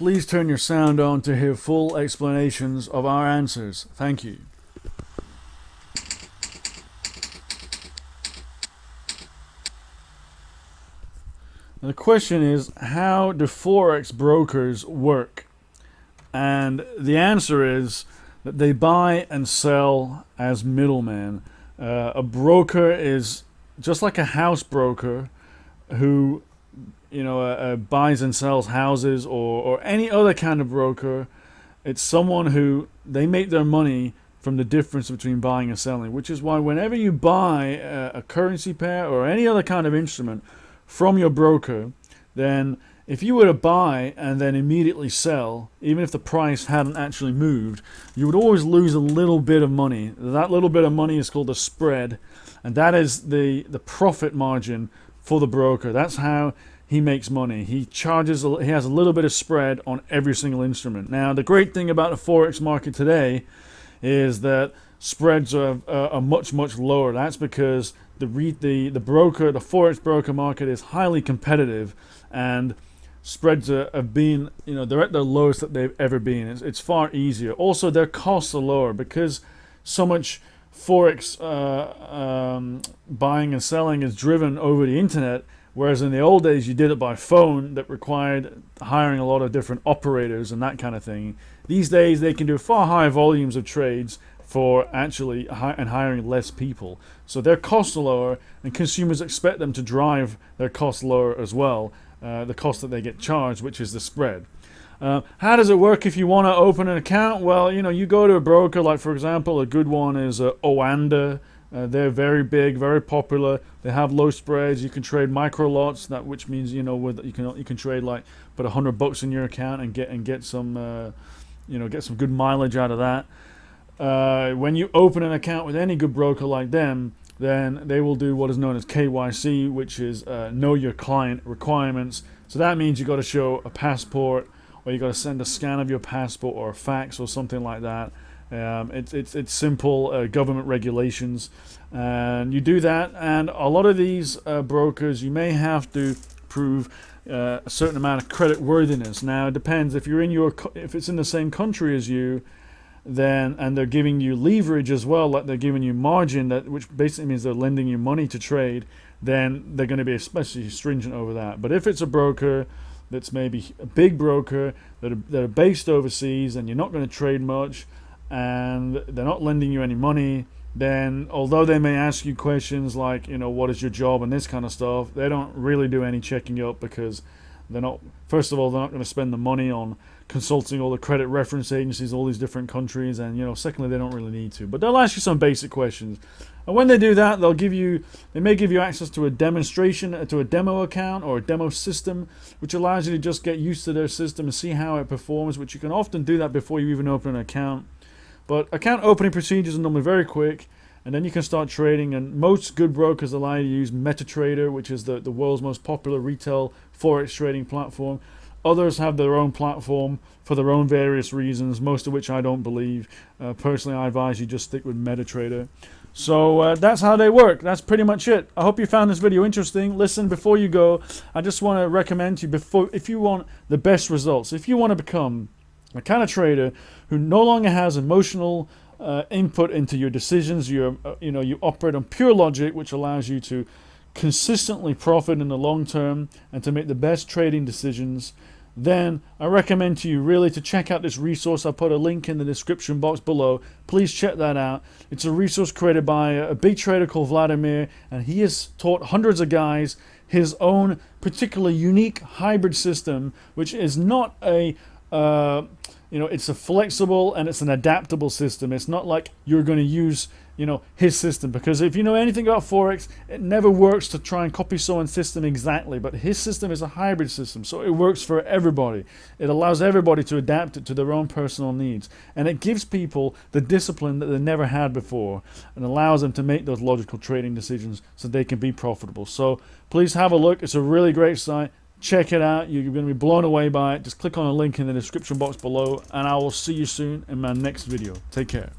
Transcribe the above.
Please turn your sound on to hear full explanations of our answers. Thank you. And the question is, how do Forex brokers work? And the answer is that they buy and sell as middlemen. A broker is just like a house broker who buys and sells houses, or any other kind of broker. It's someone who they make their money from the difference between buying and selling, which is why whenever you buy a currency pair or any other kind of instrument from your broker, then if you were to buy and then immediately sell, even if the price hadn't actually moved, you would always lose a little bit of money. That little bit of money is called a spread, and that is the profit margin for the broker. That's how he makes money. He has a little bit of spread on every single instrument. Now, the great thing about the Forex market today is that spreads are much lower. That's because the Forex broker market is highly competitive, and spreads have been, they're at the lowest that they've ever been. It's far easier. Also, their costs are lower because so much Forex buying and selling is driven over the internet. Whereas in the old days, you did it by phone, that required hiring a lot of different operators and that kind of thing. These days, they can do far higher volumes of trades for actually hiring less people. So their costs are lower, and consumers expect them to drive their costs lower as well, the cost that they get charged, which is the spread. How does it work if you want to open an account? Well, you go to a broker, like for example, a good one is Oanda. They're very big, very popular. They have low spreads. You can trade micro lots, which means you can trade like put $100 in your account and get some get some good mileage out of that. When you open an account with any good broker like them, then they will do what is known as KYC, which is know your client requirements. So that means you got to show a passport, or you got to send a scan of your passport or a fax or something like that. It's simple government regulations, and you do that. And a lot of these brokers, you may have to prove a certain amount of credit worthiness. Now it depends if if it's in the same country as you, then and they're giving you leverage as well, like they're giving you margin, which basically means they're lending you money to trade, then they're going to be especially stringent over that. But if it's a broker that's maybe a big broker that are based overseas, and you're not going to trade much, and they're not lending you any money, then although they may ask you questions like, what is your job and this kind of stuff, they don't really do any checking up, because first of all, they're not going to spend the money on consulting all the credit reference agencies, all these different countries, and secondly, they don't really need to. But they'll ask you some basic questions. And when they do that, they may give you access to a demonstration, to a demo account or a demo system, which allows you to just get used to their system and see how it performs, which you can often do that before you even open an account. But account opening procedures are normally very quick, and then you can start trading. And most good brokers allow you to use MetaTrader, which is the world's most popular retail Forex trading platform. Others have their own platform for their own various reasons, most of which I don't believe. Personally, I advise you just stick with MetaTrader. So that's how they work. That's pretty much it. I hope you found this video interesting. Listen, before you go, I just want to recommend to you, if you want the best results, if you want to become a kind of trader who no longer has emotional input into your decisions, you operate on pure logic, which allows you to consistently profit in the long term and to make the best trading decisions, then I recommend to you really to check out this resource. I'll put a link in the description box below. Please check that out. It's a resource created by a big trader called Vladimir, and he has taught hundreds of guys his own particularly unique hybrid system, which is not a it's a flexible and it's an adaptable system. It's not like you're going to use his system, because if you know anything about Forex, it never works to try and copy someone's system exactly. But his system is a hybrid system, so it works for everybody. It allows everybody to adapt it to their own personal needs, and it gives people the discipline that they never had before, and allows them to make those logical trading decisions so they can be profitable. So please have a look. It's a really great site. Check it out. You're going to be blown away by it. Just click on a link in the description box below, and I will see you soon in my next video. Take care.